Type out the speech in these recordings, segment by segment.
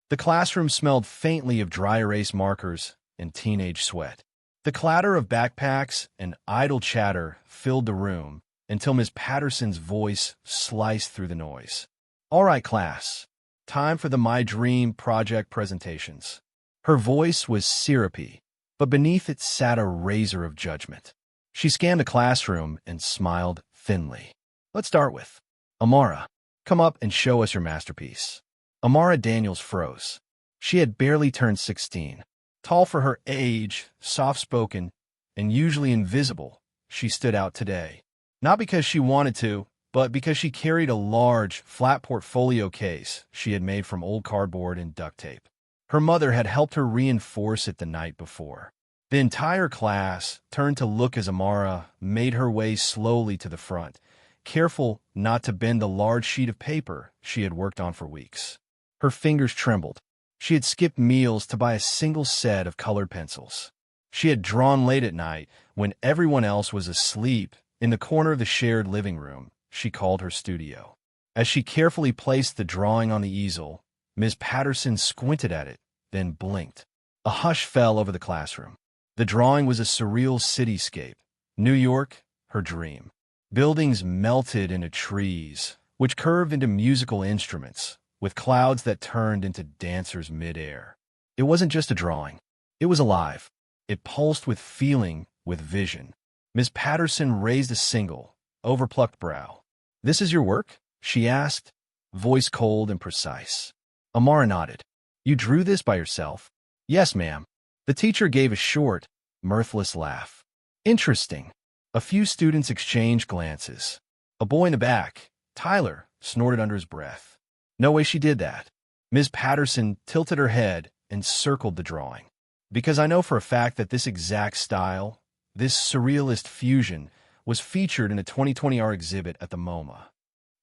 The classroom smelled faintly of dry erase markers and teenage sweat. The clatter of backpacks and idle chatter filled the room until Miss Patterson's voice sliced through the noise. "All right, class. Time for the My Dream project presentations." Her voice was syrupy, but beneath it sat a razor of judgment. She scanned the classroom and smiled thinly. "Let's start with Amara. Come up and show us your masterpiece." Amara Daniels froze. She had barely turned 16. Tall for her age, soft-spoken, and usually invisible, she stood out today. Not because she wanted to, but because she carried a large, flat portfolio case she had made from old cardboard and duct tape. Her mother had helped her reinforce it the night before. The entire class turned to look as Amara made her way slowly to the front, careful not to bend the large sheet of paper she had worked on for weeks. Her fingers trembled. She had skipped meals to buy a single set of colored pencils. She had drawn late at night when everyone else was asleep in the corner of the shared living room she called her studio. As she carefully placed the drawing on the easel, Ms. Patterson squinted at it, then blinked. A hush fell over the classroom. The drawing was a surreal cityscape. New York, her dream. Buildings melted into trees, which curved into musical instruments, with clouds that turned into dancers mid-air. It wasn't just a drawing. It was alive. It pulsed with feeling, with vision. Miss Patterson raised a single, overplucked brow. "This is your work?" she asked, voice cold and precise. Amara nodded. "You drew this by yourself?" "Yes, ma'am." The teacher gave a short, mirthless laugh. "Interesting." A few students exchanged glances. A boy in the back, Tyler, snorted under his breath. "No way she did that." Ms. Patterson tilted her head and circled the drawing. "Because I know for a fact that this exact style, this surrealist fusion, was featured in a 2020 art exhibit at the MoMA."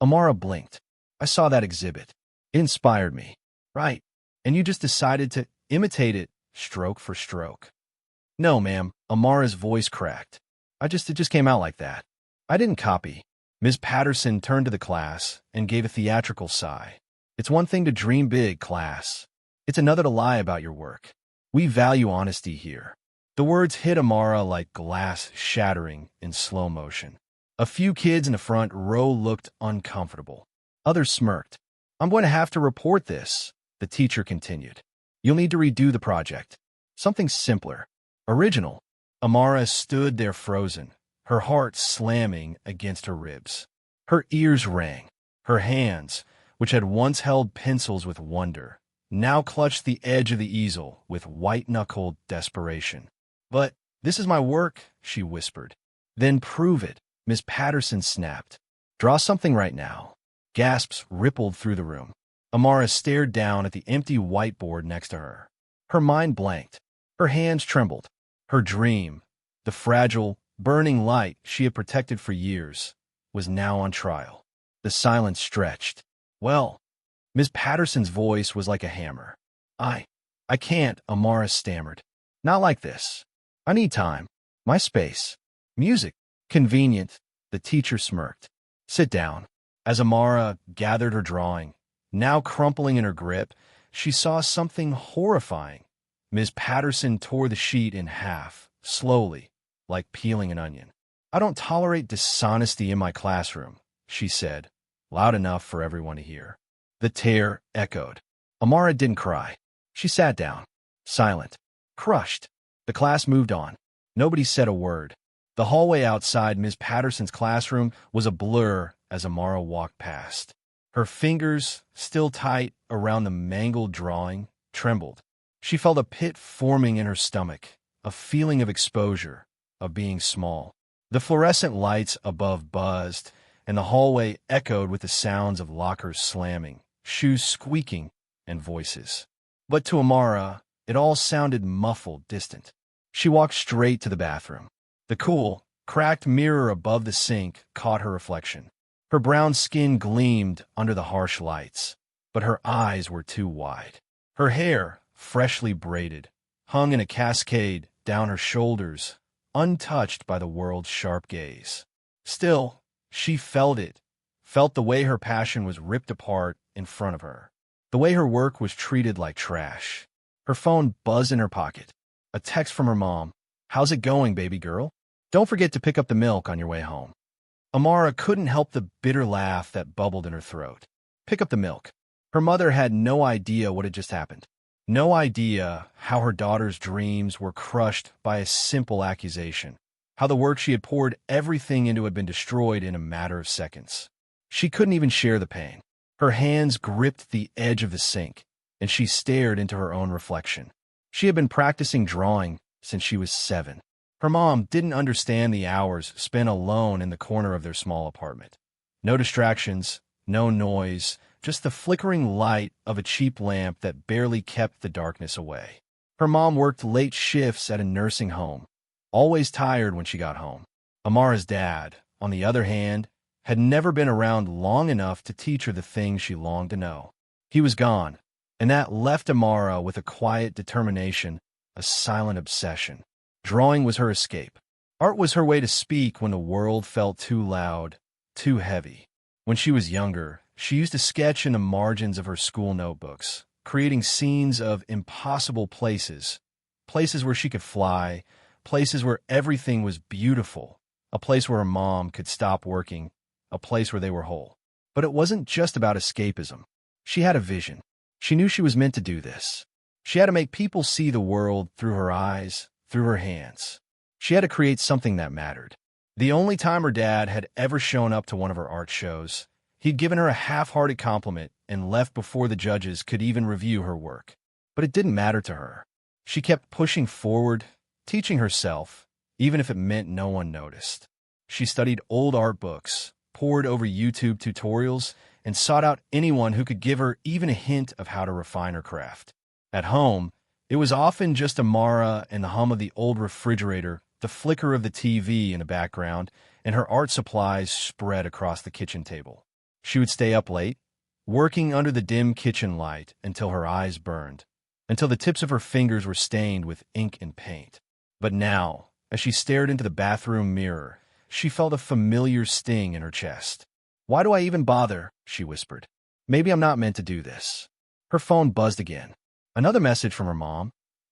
Amara blinked. "I saw that exhibit. It inspired me." "Right. And you just decided to imitate it stroke for stroke." "No, ma'am." Amara's voice cracked. It just came out like that. I didn't copy." Ms. Patterson turned to the class and gave a theatrical sigh. "It's one thing to dream big, class. It's another to lie about your work. We value honesty here." The words hit Amara like glass shattering in slow motion. A few kids in the front row looked uncomfortable. Others smirked. "I'm going to have to report this," the teacher continued. "You'll need to redo the project. Something simpler. Original." Amara stood there frozen, her heart slamming against her ribs. Her ears rang. Her hands, which had once held pencils with wonder, now clutched the edge of the easel with white-knuckled desperation. "But this is my work," she whispered. "Then prove it," Miss Patterson snapped. "Draw something right now." Gasps rippled through the room. Amara stared down at the empty whiteboard next to her. Her mind blanked. Her hands trembled. Her dream, the fragile, burning light she had protected for years, was now on trial. The silence stretched. "Well," Miss Patterson's voice was like a hammer. I can't," Amara stammered. "Not like this. I need time. My space. Music." "Convenient," the teacher smirked. "Sit down." As Amara gathered her drawing, now crumpling in her grip, she saw something horrifying. Ms. Patterson tore the sheet in half, slowly, like peeling an onion. "I don't tolerate dishonesty in my classroom," she said, loud enough for everyone to hear. The tear echoed. Amara didn't cry. She sat down, silent, crushed. The class moved on. Nobody said a word. The hallway outside Ms. Patterson's classroom was a blur as Amara walked past. Her fingers, still tight around the mangled drawing, trembled. She felt a pit forming in her stomach, a feeling of exposure, of being small. The fluorescent lights above buzzed, and the hallway echoed with the sounds of lockers slamming, shoes squeaking, and voices. But to Amara, it all sounded muffled, distant. She walked straight to the bathroom. The cool, cracked mirror above the sink caught her reflection. Her brown skin gleamed under the harsh lights, but her eyes were too wide. Her hair, freshly braided, hung in a cascade down her shoulders, untouched by the world's sharp gaze. Still, she felt it, felt the way her passion was ripped apart in front of her. The way her work was treated like trash. Her phone buzzed in her pocket. A text from her mom. "How's it going, baby girl? Don't forget to pick up the milk on your way home." Amara couldn't help the bitter laugh that bubbled in her throat. Pick up the milk. Her mother had no idea what had just happened. No idea how her daughter's dreams were crushed by a simple accusation. How the work she had poured everything into had been destroyed in a matter of seconds. She couldn't even share the pain. Her hands gripped the edge of the sink, and she stared into her own reflection. She had been practicing drawing since she was 7. Her mom didn't understand the hours spent alone in the corner of their small apartment. No distractions, no noise, just the flickering light of a cheap lamp that barely kept the darkness away. Her mom worked late shifts at a nursing home, always tired when she got home. Amara's dad, on the other hand, had never been around long enough to teach her the things she longed to know. He was gone, and that left Amara with a quiet determination, a silent obsession. Drawing was her escape. Art was her way to speak when the world felt too loud, too heavy. When she was younger, she used to sketch in the margins of her school notebooks, creating scenes of impossible places, places where she could fly, places where everything was beautiful, a place where her mom could stop working, a place where they were whole. But it wasn't just about escapism. She had a vision. She knew she was meant to do this. She had to make people see the world through her eyes, through her hands. She had to create something that mattered. The only time her dad had ever shown up to one of her art shows, he'd given her a half-hearted compliment and left before the judges could even review her work. But it didn't matter to her. She kept pushing forward, teaching herself, even if it meant no one noticed. She studied old art books, pored over YouTube tutorials, and sought out anyone who could give her even a hint of how to refine her craft. At home, it was often just Amara and the hum of the old refrigerator, the flicker of the TV in the background, and her art supplies spread across the kitchen table. She would stay up late, working under the dim kitchen light until her eyes burned, until the tips of her fingers were stained with ink and paint. But now, as she stared into the bathroom mirror, she felt a familiar sting in her chest. "Why do I even bother?" she whispered. "Maybe I'm not meant to do this." Her phone buzzed again. Another message from her mom.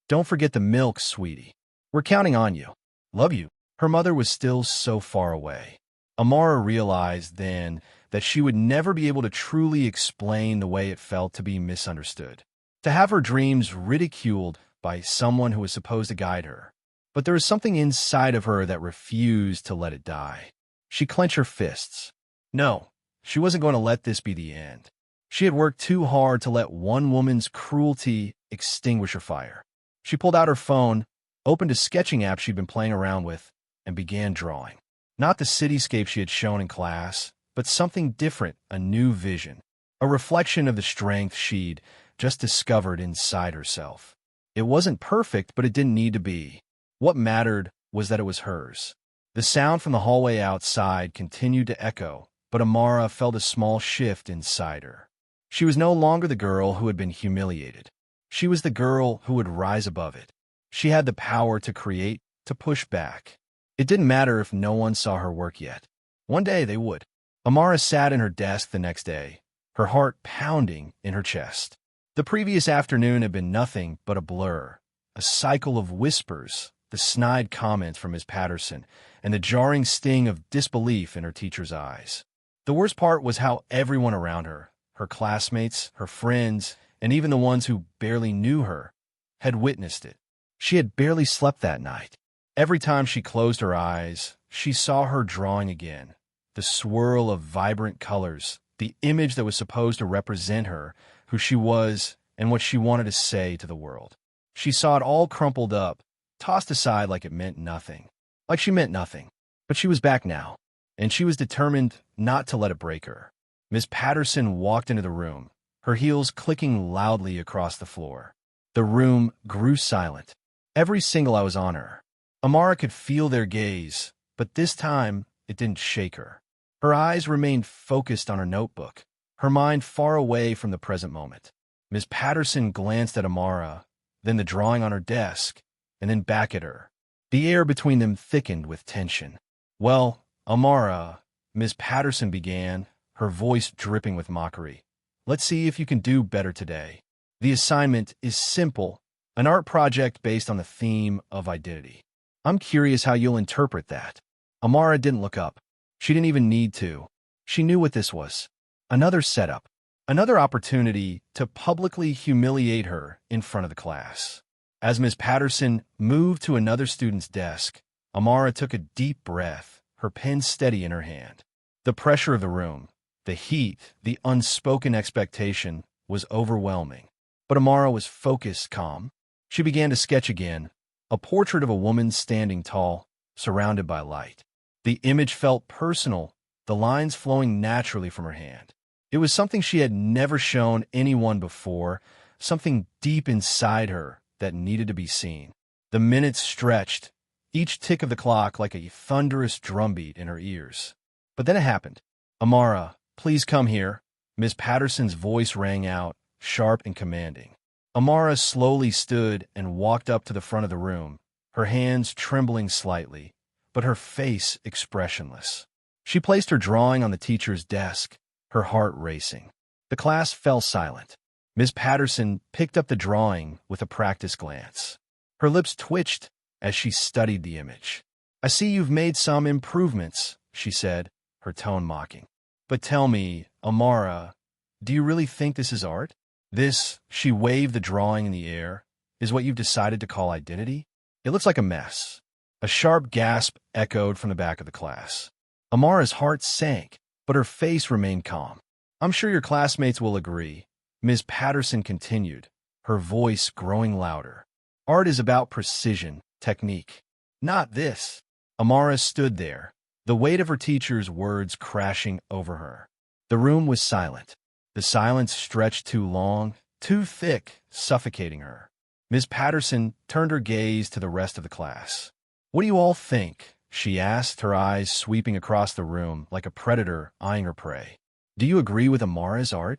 "Don't forget the milk, sweetie. We're counting on you. Love you." Her mother was still so far away. Amara realized then that she would never be able to truly explain the way it felt to be misunderstood, to have her dreams ridiculed by someone who was supposed to guide her. But there was something inside of her that refused to let it die. She clenched her fists. No, she wasn't going to let this be the end. She had worked too hard to let one woman's cruelty extinguish her fire. She pulled out her phone, opened a sketching app she'd been playing around with, and began drawing. Not the cityscape she had shown in class, but something different, a new vision, a reflection of the strength she'd just discovered inside herself. It wasn't perfect, but it didn't need to be. What mattered was that it was hers. The sound from the hallway outside continued to echo, but Amara felt a small shift inside her. She was no longer the girl who had been humiliated. She was the girl who would rise above it. She had the power to create, to push back. It didn't matter if no one saw her work yet. One day they would. Amara sat in her desk the next day, her heart pounding in her chest. The previous afternoon had been nothing but a blur, a cycle of whispers, the snide comments from Ms. Patterson, and the jarring sting of disbelief in her teacher's eyes. The worst part was how everyone around her, her classmates, her friends, and even the ones who barely knew her, had witnessed it. She had barely slept that night. Every time she closed her eyes, she saw her drawing again, the swirl of vibrant colors, the image that was supposed to represent her, who she was, and what she wanted to say to the world. She saw it all crumpled up, tossed aside like it meant nothing. Like she meant nothing. But she was back now, and she was determined not to let it break her. Ms. Patterson walked into the room, her heels clicking loudly across the floor. The room grew silent. Every single eye was on her. Amara could feel their gaze, but this time it didn't shake her. Her eyes remained focused on her notebook, her mind far away from the present moment. Ms. Patterson glanced at Amara, then the drawing on her desk, and then back at her. The air between them thickened with tension. "Well, Amara," Ms. Patterson began, her voice dripping with mockery, Let's see if you can do better today. The assignment is simple, an art project based on the theme of identity. I'm curious how you'll interpret that. Amara didn't look up. She didn't even need to. She knew what this was. Another setup. Another opportunity to publicly humiliate her in front of the class. As Ms. Patterson moved to another student's desk, Amara took a deep breath, her pen steady in her hand. The pressure of the room, the heat, the unspoken expectation was overwhelming. But Amara was focused, calm. She began to sketch again, a portrait of a woman standing tall, surrounded by light. The image felt personal, the lines flowing naturally from her hand. It was something she had never shown anyone before, something deep inside her that needed to be seen. The minutes stretched, each tick of the clock like a thunderous drumbeat in her ears. But then it happened. "Amara, please come here." Ms. Patterson's voice rang out, sharp and commanding. Amara slowly stood and walked up to the front of the room, her hands trembling slightly, but her face expressionless. She placed her drawing on the teacher's desk, her heart racing. The class fell silent. Ms. Patterson picked up the drawing with a practiced glance. Her lips twitched as she studied the image. "I see you've made some improvements," she said, her tone mocking. "But tell me, Amara, do you really think this is art? This," she waved the drawing in the air, "is what you've decided to call identity? It looks like a mess." A sharp gasp echoed from the back of the class. Amara's heart sank, but her face remained calm. "I'm sure your classmates will agree," Ms. Patterson continued, her voice growing louder. "Art is about precision, technique. Not this." Amara stood there, the weight of her teacher's words crashing over her. The room was silent. The silence stretched too long, too thick, suffocating her. Ms. Patterson turned her gaze to the rest of the class. "What do you all think?" she asked, her eyes sweeping across the room like a predator eyeing her prey. "Do you agree with Amara's art?"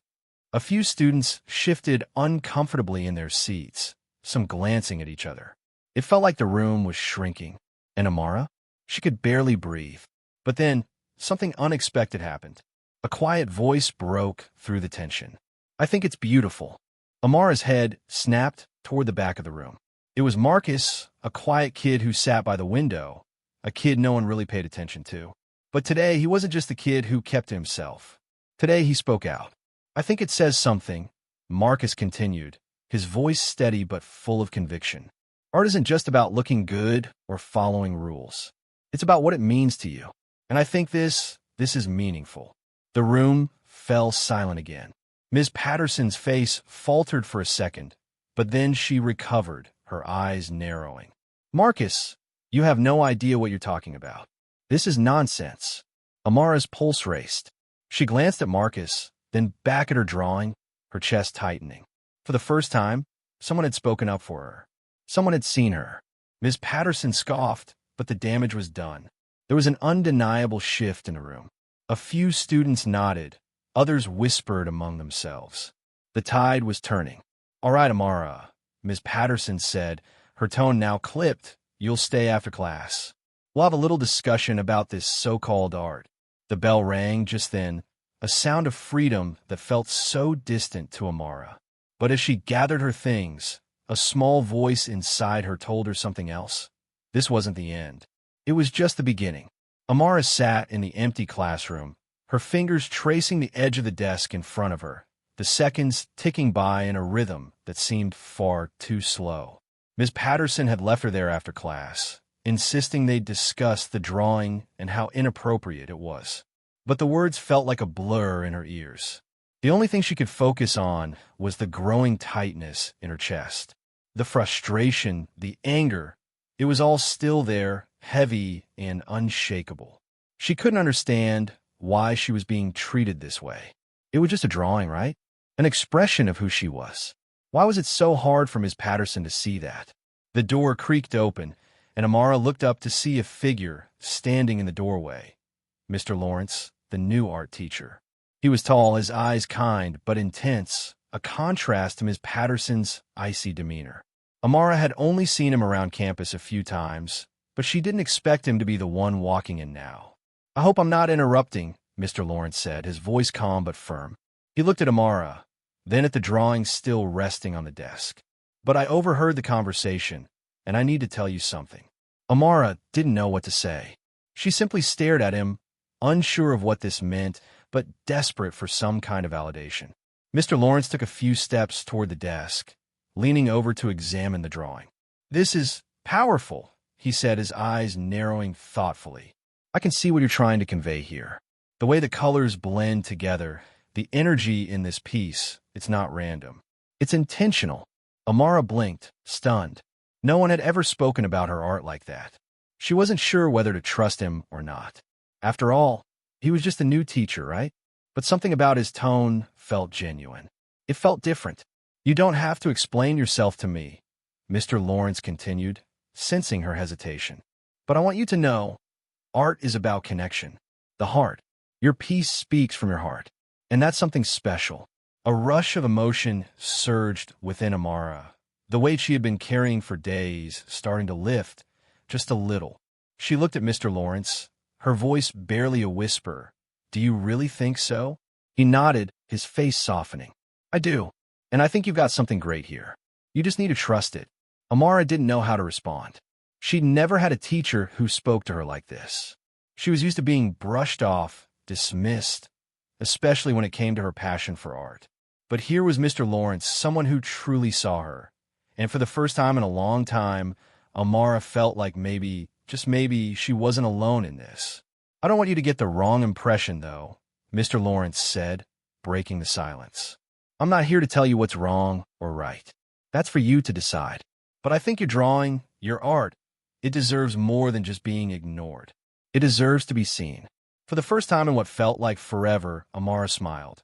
A few students shifted uncomfortably in their seats, some glancing at each other. It felt like the room was shrinking. And Amara? She could barely breathe. But then, something unexpected happened. A quiet voice broke through the tension. "I think it's beautiful." Amara's head snapped toward the back of the room. It was Marcus, a quiet kid who sat by the window, a kid no one really paid attention to. But today, he wasn't just a kid who kept to himself. Today, he spoke out. "I think it says something," Marcus continued, his voice steady but full of conviction. "Art isn't just about looking good or following rules. It's about what it means to you. And I think this is meaningful." The room fell silent again. Ms. Patterson's face faltered for a second, but then she recovered, her eyes narrowing. "Marcus, you have no idea what you're talking about. This is nonsense." Amara's pulse raced. She glanced at Marcus, then back at her drawing, her chest tightening. For the first time, someone had spoken up for her. Someone had seen her. Ms. Patterson scoffed, but the damage was done. There was an undeniable shift in the room. A few students nodded, others whispered among themselves. The tide was turning. "All right, Amara," Ms. Patterson said, her tone now clipped. "You'll stay after class. We'll have a little discussion about this so-called art." The bell rang just then, a sound of freedom that felt so distant to Amara. But as she gathered her things, a small voice inside her told her something else. This wasn't the end. It was just the beginning. Amara sat in the empty classroom, her fingers tracing the edge of the desk in front of her, the seconds ticking by in a rhythm that seemed far too slow. Ms. Patterson had left her there after class, insisting they discuss the drawing and how inappropriate it was. But the words felt like a blur in her ears. The only thing she could focus on was the growing tightness in her chest. The frustration, the anger, it was all still there, heavy and unshakable. She couldn't understand why she was being treated this way. It was just a drawing, right? An expression of who she was. Why was it so hard for Ms. Patterson to see that? The door creaked open, and Amara looked up to see a figure standing in the doorway. Mr. Lawrence, the new art teacher. He was tall, his eyes kind but intense, a contrast to Ms. Patterson's icy demeanor. Amara had only seen him around campus a few times, but she didn't expect him to be the one walking in now. "I hope I'm not interrupting," Mr. Lawrence said, his voice calm but firm. He looked at Amara, then at the drawing still resting on the desk. But I overheard the conversation, and I need to tell you something. Amara didn't know what to say. She simply stared at him, unsure of what this meant, but desperate for some kind of validation. Mr. Lawrence took a few steps toward the desk, leaning over to examine the drawing. "This is powerful," he said, his eyes narrowing thoughtfully. "I can see what you're trying to convey here. The way the colors blend together, the energy in this piece, it's not random. It's intentional." Amara blinked, stunned. No one had ever spoken about her art like that. She wasn't sure whether to trust him or not. After all, he was just a new teacher, right? But something about his tone felt genuine. It felt different. "You don't have to explain yourself to me," Mr. Lawrence continued, sensing her hesitation. "But I want you to know, art is about connection. The heart. Your piece speaks from your heart. And that's something special." A rush of emotion surged within Amara, the weight she had been carrying for days starting to lift just a little. She looked at Mr. Lawrence, her voice barely a whisper. "Do you really think so?" He nodded, his face softening. "I do. And I think you've got something great here. You just need to trust it." Amara didn't know how to respond. She'd never had a teacher who spoke to her like this. She was used to being brushed off, dismissed, especially when it came to her passion for art. But here was Mr. Lawrence, someone who truly saw her. And for the first time in a long time, Amara felt like maybe, just maybe, she wasn't alone in this. "I don't want you to get the wrong impression, though," Mr. Lawrence said, breaking the silence. "I'm not here to tell you what's wrong or right. That's for you to decide. But I think your drawing, your art, it deserves more than just being ignored. It deserves to be seen." For the first time in what felt like forever, Amara smiled.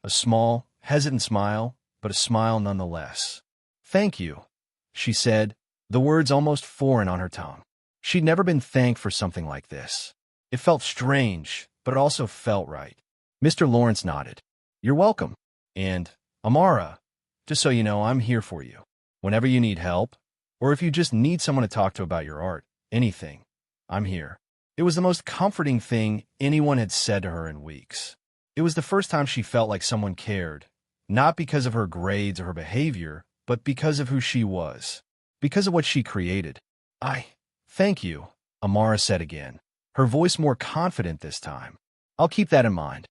A small, hesitant smile, but a smile nonetheless. "Thank you," she said, the words almost foreign on her tongue. She'd never been thanked for something like this. It felt strange, but it also felt right. Mr. Lawrence nodded. "You're welcome. And, Amara, just so you know, I'm here for you. Whenever you need help, or if you just need someone to talk to about your art, anything, I'm here." It was the most comforting thing anyone had said to her in weeks. It was the first time she felt like someone cared, not because of her grades or her behavior, but because of who she was, because of what she created. Thank you," Amara said again, her voice more confident this time. "I'll keep that in mind."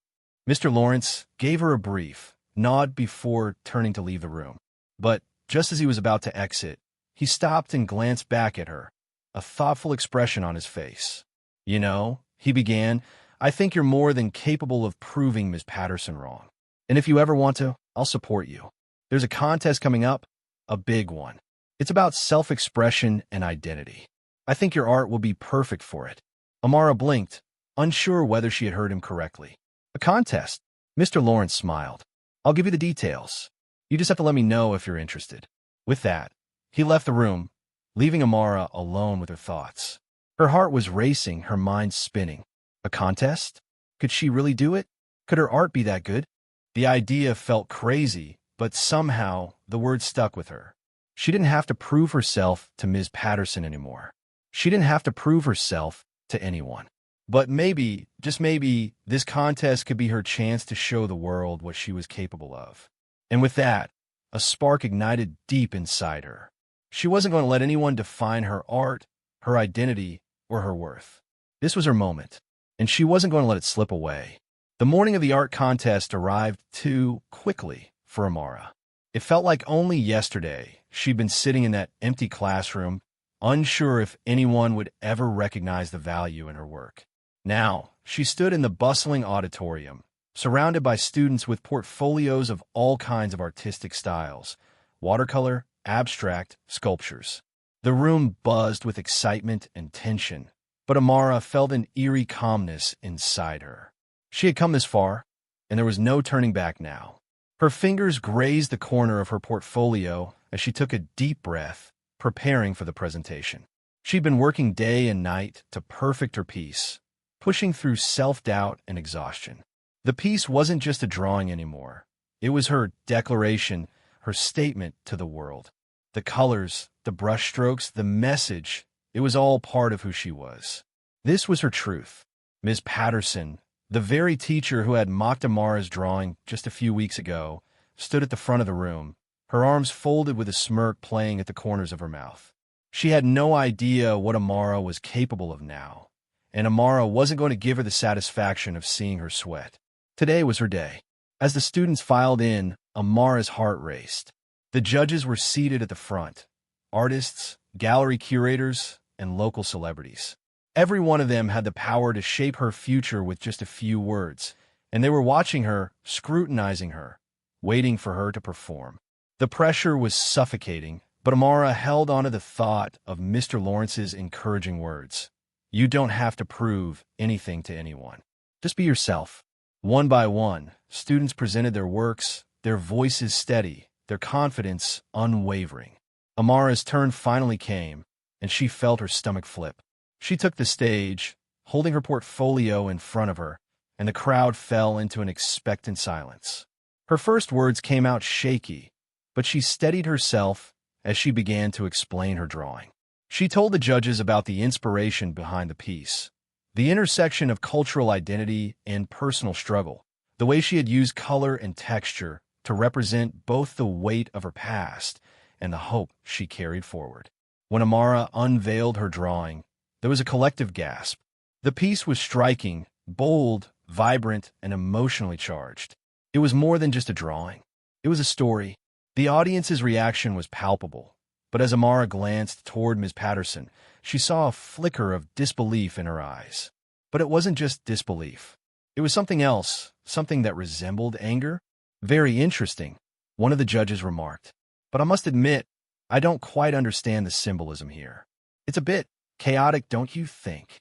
Mr. Lawrence gave her a brief nod before turning to leave the room. But just as he was about to exit, he stopped and glanced back at her, a thoughtful expression on his face. "You know," he began, "I think you're more than capable of proving Ms. Patterson wrong. And if you ever want to, I'll support you. There's a contest coming up, a big one. It's about self-expression and identity. I think your art will be perfect for it." Amara blinked, unsure whether she had heard him correctly. "A contest?" Mr. Lawrence smiled. "I'll give you the details. You just have to let me know if you're interested." With that, he left the room, leaving Amara alone with her thoughts. Her heart was racing, her mind spinning. A contest? Could she really do it? Could her art be that good? The idea felt crazy, but somehow the word stuck with her. She didn't have to prove herself to Ms. Patterson anymore. She didn't have to prove herself to anyone. But maybe, just maybe, this contest could be her chance to show the world what she was capable of. And with that, a spark ignited deep inside her. She wasn't going to let anyone define her art, her identity, or her worth. This was her moment, and she wasn't going to let it slip away. The morning of the art contest arrived too quickly for Amara. It felt like only yesterday she'd been sitting in that empty classroom, unsure if anyone would ever recognize the value in her work. Now, she stood in the bustling auditorium, surrounded by students with portfolios of all kinds of artistic styles: watercolor, abstract, sculptures. The room buzzed with excitement and tension, but Amara felt an eerie calmness inside her. She had come this far, and there was no turning back now. Her fingers grazed the corner of her portfolio as she took a deep breath, preparing for the presentation. She'd been working day and night to perfect her piece, pushing through self-doubt and exhaustion. The piece wasn't just a drawing anymore. It was her declaration, her statement to the world. The colors, the brushstrokes, the message, it was all part of who she was. This was her truth. Ms. Patterson, The very teacher who had mocked Amara's drawing just a few weeks ago stood at the front of the room, her arms folded with a smirk playing at the corners of her mouth. She had no idea what Amara was capable of now, and Amara wasn't going to give her the satisfaction of seeing her sweat. Today was her day. As the students filed in, Amara's heart raced. The judges were seated at the front: artists, gallery curators, and local celebrities. Every one of them had the power to shape her future with just a few words, and they were watching her, scrutinizing her, waiting for her to perform. The pressure was suffocating, but Amara held on to the thought of Mr. Lawrence's encouraging words. You don't have to prove anything to anyone. Just be yourself. One by one, students presented their works, their voices steady, their confidence unwavering. Amara's turn finally came, and she felt her stomach flip. She took the stage, holding her portfolio in front of her, and the crowd fell into an expectant silence. Her first words came out shaky, but she steadied herself as she began to explain her drawing. She told the judges about the inspiration behind the piece, the intersection of cultural identity and personal struggle, the way she had used color and texture to represent both the weight of her past and the hope she carried forward. When Amara unveiled her drawing, there was a collective gasp. The piece was striking, bold, vibrant, and emotionally charged. It was more than just a drawing. It was a story. The audience's reaction was palpable, but as Amara glanced toward Ms. Patterson, she saw a flicker of disbelief in her eyes. But it wasn't just disbelief. It was something else, something that resembled anger. Very interesting, one of the judges remarked. But I must admit, I don't quite understand the symbolism here. It's a bit chaotic, don't you think?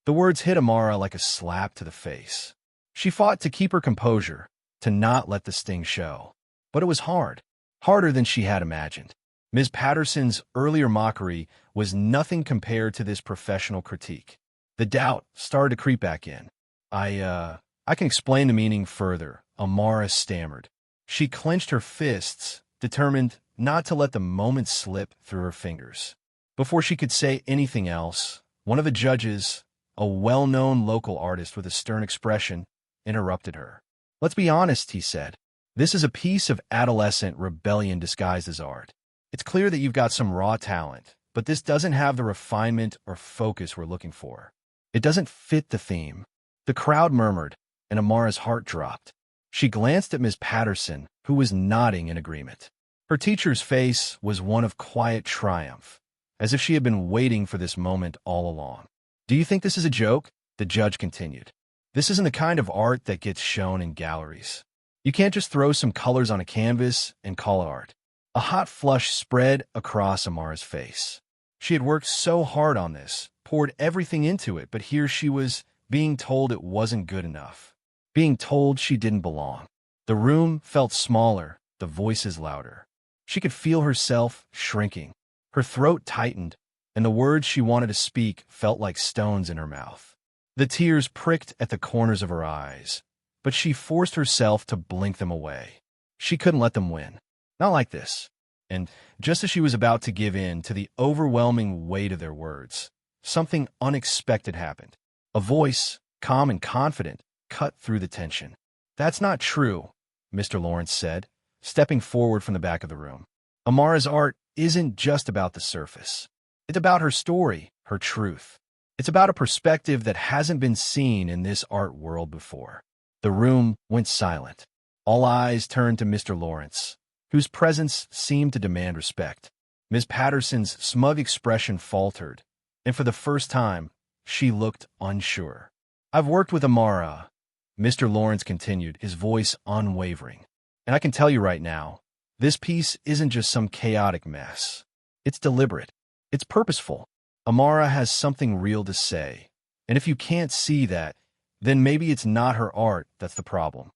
The words hit Amara like a slap to the face. She fought to keep her composure, to not let the sting show. But it was hard, harder than she had imagined. Ms. Patterson's earlier mockery was nothing compared to this professional critique. The doubt started to creep back in. I can explain the meaning further, Amara stammered. She clenched her fists, determined not to let the moment slip through her fingers. Before she could say anything else, one of the judges, a well-known local artist with a stern expression, interrupted her. Let's be honest, he said. This is a piece of adolescent rebellion disguised as art. It's clear that you've got some raw talent, but this doesn't have the refinement or focus we're looking for. It doesn't fit the theme. The crowd murmured, and Amara's heart dropped. She glanced at Ms. Patterson, who was nodding in agreement. Her teacher's face was one of quiet triumph, as if she had been waiting for this moment all along. Do you think this is a joke? The judge continued. This isn't the kind of art that gets shown in galleries. You can't just throw some colors on a canvas and call it art. A hot flush spread across Amara's face. She had worked so hard on this, poured everything into it, but here she was being told it wasn't good enough, being told she didn't belong. The room felt smaller, the voices louder. She could feel herself shrinking. Her throat tightened, and the words she wanted to speak felt like stones in her mouth. The tears pricked at the corners of her eyes, but she forced herself to blink them away. She couldn't let them win. Not like this. And just as she was about to give in to the overwhelming weight of their words, something unexpected happened. A voice, calm and confident, cut through the tension. That's not true, Mr. Lawrence said, stepping forward from the back of the room. Amara's art isn't just about the surface. It's about her story, her truth. It's about a perspective that hasn't been seen in this art world before. The room went silent. All eyes turned to Mr. Lawrence, whose presence seemed to demand respect. Ms. Patterson's smug expression faltered, and for the first time, she looked unsure. I've worked with Amara, Mr. Lawrence continued, his voice unwavering. And I can tell you right now, this piece isn't just some chaotic mess. It's deliberate. It's purposeful. Amara has something real to say, and if you can't see that, then maybe it's not her art that's the problem.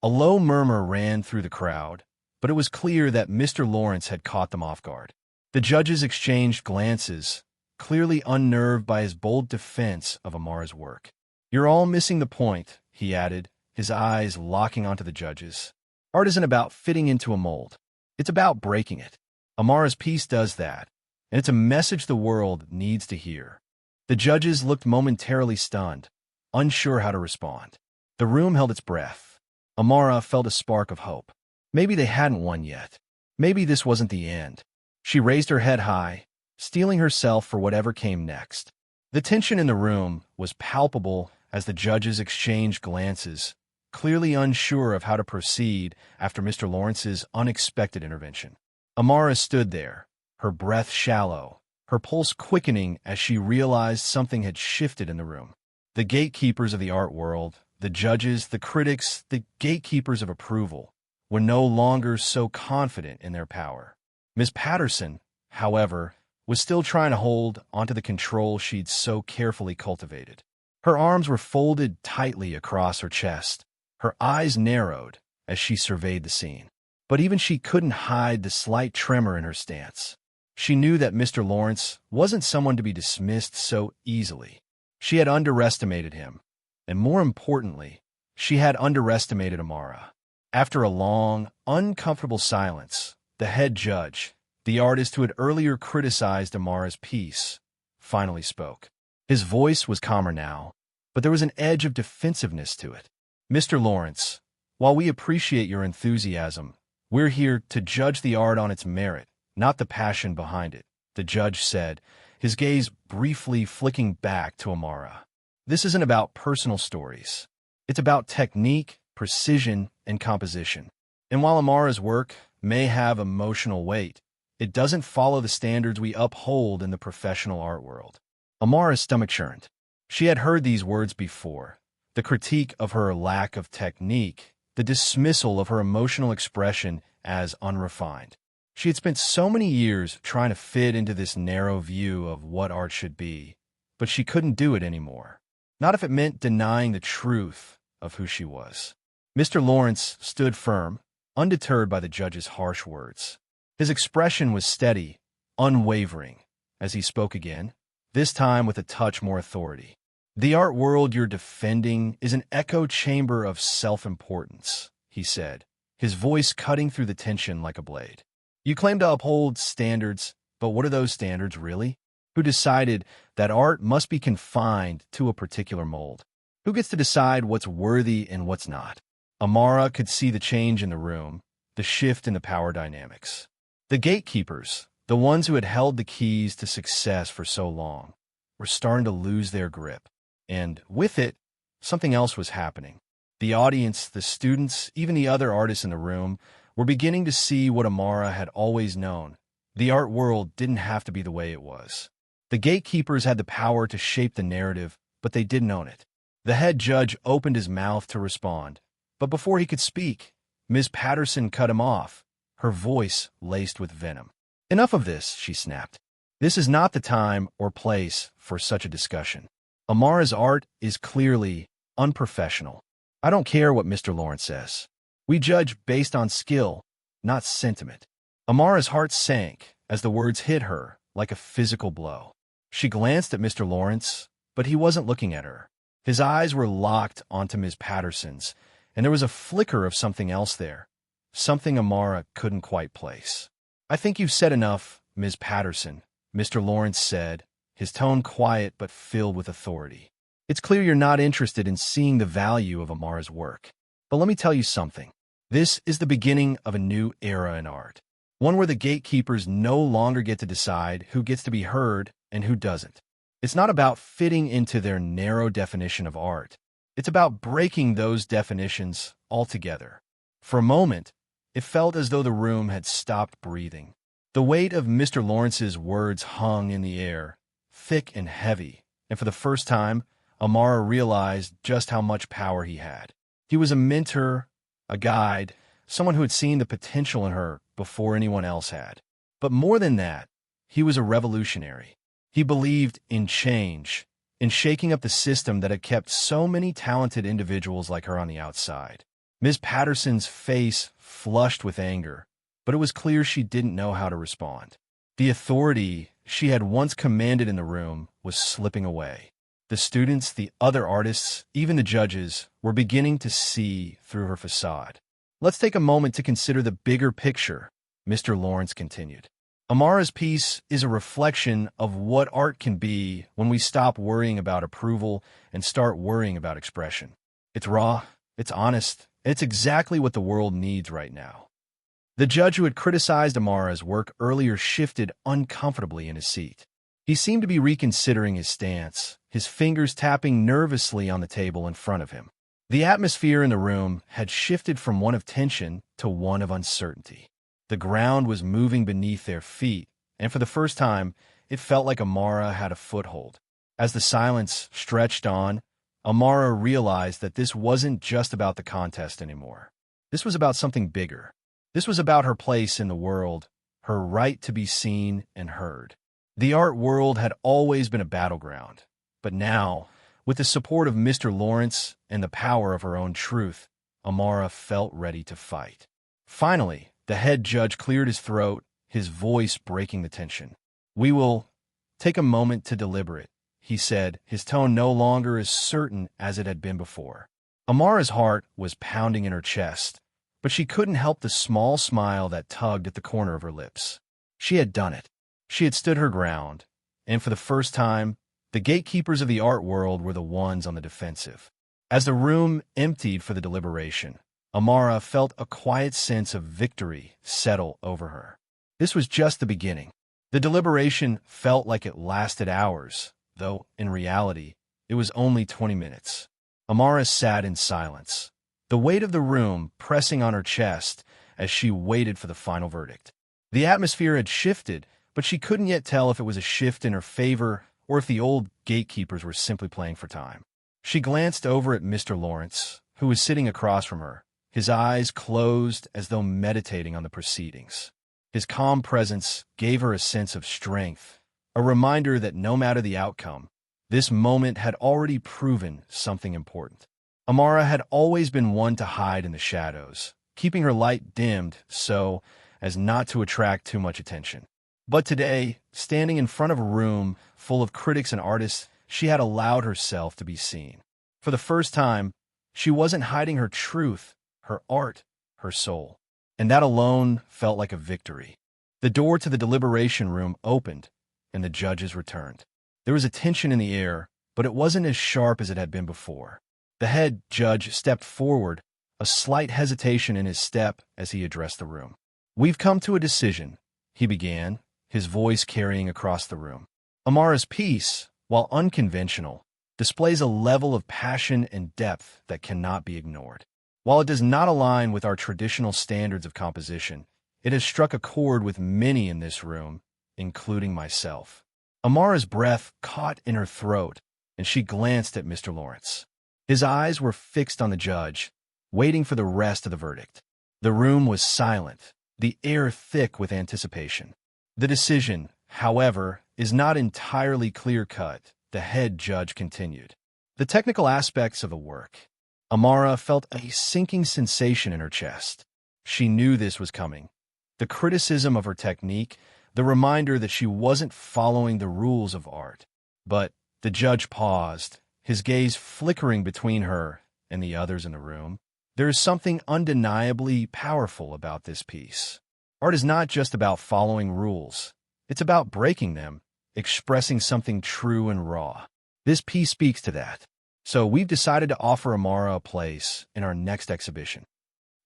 A low murmur ran through the crowd, but it was clear that Mr. Lawrence had caught them off guard. The judges exchanged glances, clearly unnerved by his bold defense of Amara's work. You're all missing the point, he added, his eyes locking onto the judges. Art isn't about fitting into a mold. It's about breaking it. Amara's piece does that, and it's a message the world needs to hear. The judges looked momentarily stunned, unsure how to respond. The room held its breath. Amara felt a spark of hope. Maybe they hadn't won yet. Maybe this wasn't the end. She raised her head high, steeling herself for whatever came next. The tension in the room was palpable as the judges exchanged glances, clearly unsure of how to proceed after Mr. Lawrence's unexpected intervention. Amara stood there, her breath shallow, her pulse quickening as she realized something had shifted in the room. The gatekeepers of the art world, the judges, the critics, the gatekeepers of approval, were no longer so confident in their power. Miss Patterson, however, was still trying to hold onto the control she'd so carefully cultivated. Her arms were folded tightly across her chest, her eyes narrowed as she surveyed the scene. But even she couldn't hide the slight tremor in her stance. She knew that Mr. Lawrence wasn't someone to be dismissed so easily. She had underestimated him, and more importantly, she had underestimated Amara. After a long, uncomfortable silence, the head judge, the artist who had earlier criticized Amara's piece, finally spoke. His voice was calmer now, but there was an edge of defensiveness to it. Mr. Lawrence, while we appreciate your enthusiasm, we're here to judge the art on its merit, not the passion behind it, the judge said, his gaze briefly flicking back to Amara. This isn't about personal stories. It's about technique, precision, and composition. And while Amara's work may have emotional weight, it doesn't follow the standards we uphold in the professional art world. Amara's stomach churned. She had heard these words before. The critique of her lack of technique, the dismissal of her emotional expression as unrefined. She had spent so many years trying to fit into this narrow view of what art should be, but she couldn't do it anymore. Not if it meant denying the truth of who she was. Mr. Lawrence stood firm, undeterred by the judge's harsh words. His expression was steady, unwavering, as he spoke again, this time with a touch more authority. The art world you're defending is an echo chamber of self-importance, he said, his voice cutting through the tension like a blade. You claim to uphold standards, but what are those standards really? Who decided that art must be confined to a particular mold? Who gets to decide what's worthy and what's not? Amara could see the change in the room, the shift in the power dynamics. The gatekeepers, the ones who had held the keys to success for so long, were starting to lose their grip. And with it, something else was happening. The audience, the students, even the other artists in the room, were beginning to see what Amara had always known. The art world didn't have to be the way it was. The gatekeepers had the power to shape the narrative, but they didn't own it. The head judge opened his mouth to respond, but before he could speak, Ms. Patterson cut him off, her voice laced with venom. Enough of this, she snapped. This is not the time or place for such a discussion. Amara's art is clearly unprofessional. I don't care what Mr. Lawrence says. We judge based on skill, not sentiment. Amara's heart sank as the words hit her like a physical blow. She glanced at Mr. Lawrence, but he wasn't looking at her. His eyes were locked onto Ms. Patterson's, and there was a flicker of something else there, something Amara couldn't quite place. I think you've said enough, Ms. Patterson, Mr. Lawrence said, his tone quiet but filled with authority. It's clear you're not interested in seeing the value of Amara's work. But let me tell you something. This is the beginning of a new era in art. One where the gatekeepers no longer get to decide who gets to be heard and who doesn't. It's not about fitting into their narrow definition of art. It's about breaking those definitions altogether. For a moment, it felt as though the room had stopped breathing. The weight of Mr. Lawrence's words hung in the air, thick and heavy, and for the first time, Amara realized just how much power he had. He was a mentor, a guide, someone who had seen the potential in her before anyone else had. But more than that, he was a revolutionary. He believed in change, in shaking up the system that had kept so many talented individuals like her on the outside. Ms. Patterson's face flushed with anger, but it was clear she didn't know how to respond. The authority she had once commanded in the room was slipping away. The students, the other artists, even the judges, were beginning to see through her facade. Let's take a moment to consider the bigger picture, Mr. Lawrence continued. Amara's piece is a reflection of what art can be when we stop worrying about approval and start worrying about expression. It's raw, it's honest, and it's exactly what the world needs right now. The judge who had criticized Amara's work earlier shifted uncomfortably in his seat. He seemed to be reconsidering his stance, his fingers tapping nervously on the table in front of him. The atmosphere in the room had shifted from one of tension to one of uncertainty. The ground was moving beneath their feet, and for the first time, it felt like Amara had a foothold. As the silence stretched on, Amara realized that this wasn't just about the contest anymore. This was about something bigger. This was about her place in the world, her right to be seen and heard. The art world had always been a battleground, but now, with the support of Mr. Lawrence and the power of her own truth, Amara felt ready to fight. Finally, the head judge cleared his throat, his voice breaking the tension. "We will take a moment to deliberate," he said, his tone no longer as certain as it had been before. Amara's heart was pounding in her chest, but she couldn't help the small smile that tugged at the corner of her lips. She had done it. She had stood her ground, and for the first time, the gatekeepers of the art world were the ones on the defensive. As the room emptied for the deliberation, Amara felt a quiet sense of victory settle over her. This was just the beginning. The deliberation felt like it lasted hours, though, in reality, it was only 20 minutes. Amara sat in silence, the weight of the room pressing on her chest as she waited for the final verdict. The atmosphere had shifted, but she couldn't yet tell if it was a shift in her favor or if the old gatekeepers were simply playing for time. She glanced over at Mr. Lawrence, who was sitting across from her, his eyes closed as though meditating on the proceedings. His calm presence gave her a sense of strength, a reminder that no matter the outcome, this moment had already proven something important. Amara had always been one to hide in the shadows, keeping her light dimmed so as not to attract too much attention. But today, standing in front of a room full of critics and artists, she had allowed herself to be seen. For the first time, she wasn't hiding her truth, her art, her soul. And that alone felt like a victory. The door to the deliberation room opened, and the judges returned. There was a tension in the air, but it wasn't as sharp as it had been before. The head judge stepped forward, a slight hesitation in his step as he addressed the room. "We've come to a decision," he began, his voice carrying across the room. "Amara's piece, while unconventional, displays a level of passion and depth that cannot be ignored. While it does not align with our traditional standards of composition, it has struck a chord with many in this room, including myself." Amara's breath caught in her throat, and she glanced at Mr. Lawrence. His eyes were fixed on the judge, waiting for the rest of the verdict. The room was silent, the air thick with anticipation. "The decision, however, is not entirely clear-cut," the head judge continued. "The technical aspects of the work." Amara felt a sinking sensation in her chest. She knew this was coming. The criticism of her technique, the reminder that she wasn't following the rules of art. But the judge paused, his gaze flickering between her and the others in the room. "There is something undeniably powerful about this piece. Art is not just about following rules. It's about breaking them, expressing something true and raw. This piece speaks to that. So we've decided to offer Amara a place in our next exhibition."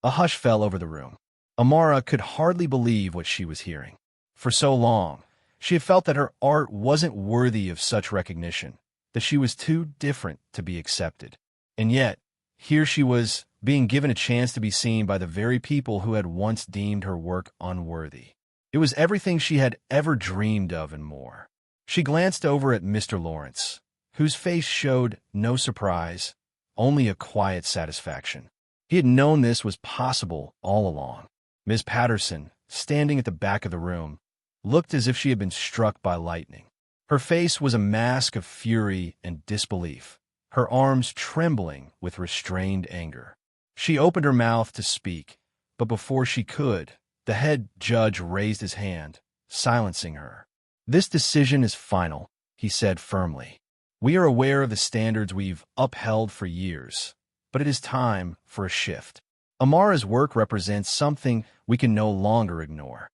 A hush fell over the room. Amara could hardly believe what she was hearing. For so long, she had felt that her art wasn't worthy of such recognition, that she was too different to be accepted. And yet, here she was, being given a chance to be seen by the very people who had once deemed her work unworthy. It was everything she had ever dreamed of and more. She glanced over at Mr. Lawrence, whose face showed no surprise, only a quiet satisfaction. He had known this was possible all along. Ms. Patterson, standing at the back of the room, looked as if she had been struck by lightning. Her face was a mask of fury and disbelief, her arms trembling with restrained anger. She opened her mouth to speak, but before she could, the head judge raised his hand, silencing her. "This decision is final," he said firmly. "We are aware of the standards we've upheld for years, but it is time for a shift. Amara's work represents something we can no longer ignore."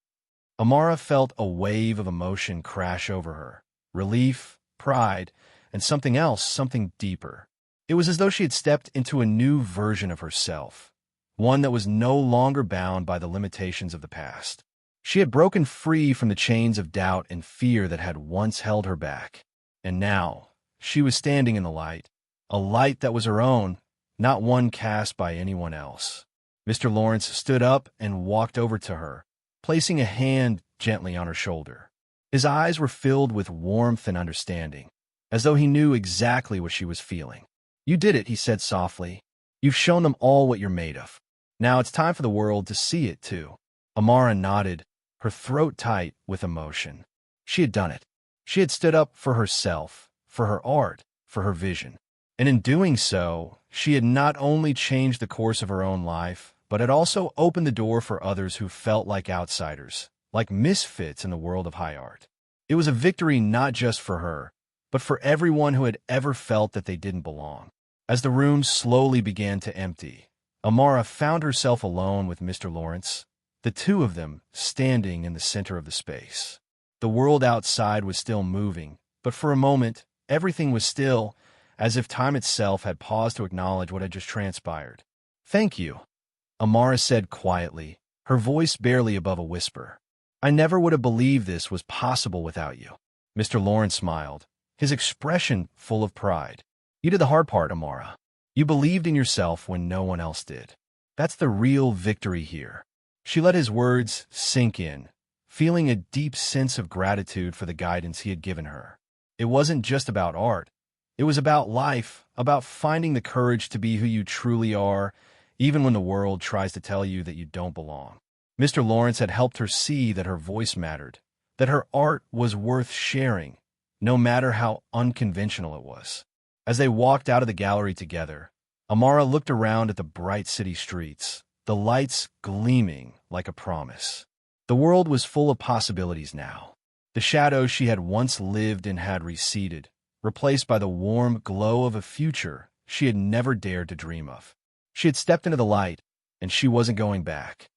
Amara felt a wave of emotion crash over her, relief, pride, and something else, something deeper. It was as though she had stepped into a new version of herself, one that was no longer bound by the limitations of the past. She had broken free from the chains of doubt and fear that had once held her back. And now, she was standing in the light, a light that was her own, not one cast by anyone else. Mr. Lawrence stood up and walked over to her, placing a hand gently on her shoulder. His eyes were filled with warmth and understanding, as though he knew exactly what she was feeling. "You did it," he said softly. "You've shown them all what you're made of. Now it's time for the world to see it, too." Amara nodded, her throat tight with emotion. She had done it. She had stood up for herself, for her art, for her vision. And in doing so, she had not only changed the course of her own life, but had also opened the door for others who felt like outsiders, like misfits in the world of high art. It was a victory not just for her, but for everyone who had ever felt that they didn't belong. As the room slowly began to empty, Amara found herself alone with Mr. Lawrence, the two of them standing in the center of the space. The world outside was still moving, but for a moment, everything was still, as if time itself had paused to acknowledge what had just transpired. "Thank you," Amara said quietly, her voice barely above a whisper. "I never would have believed this was possible without you." Mr. Lawrence smiled, his expression full of pride. "You did the hard part, Amara. You believed in yourself when no one else did. That's the real victory here." She let his words sink in, feeling a deep sense of gratitude for the guidance he had given her. It wasn't just about art. It was about life, about finding the courage to be who you truly are, even when the world tries to tell you that you don't belong. Mr. Lawrence had helped her see that her voice mattered, that her art was worth sharing, no matter how unconventional it was. As they walked out of the gallery together, Amara looked around at the bright city streets, the lights gleaming like a promise. The world was full of possibilities now. The shadows she had once lived in had receded, replaced by the warm glow of a future she had never dared to dream of. She had stepped into the light, and she wasn't going back.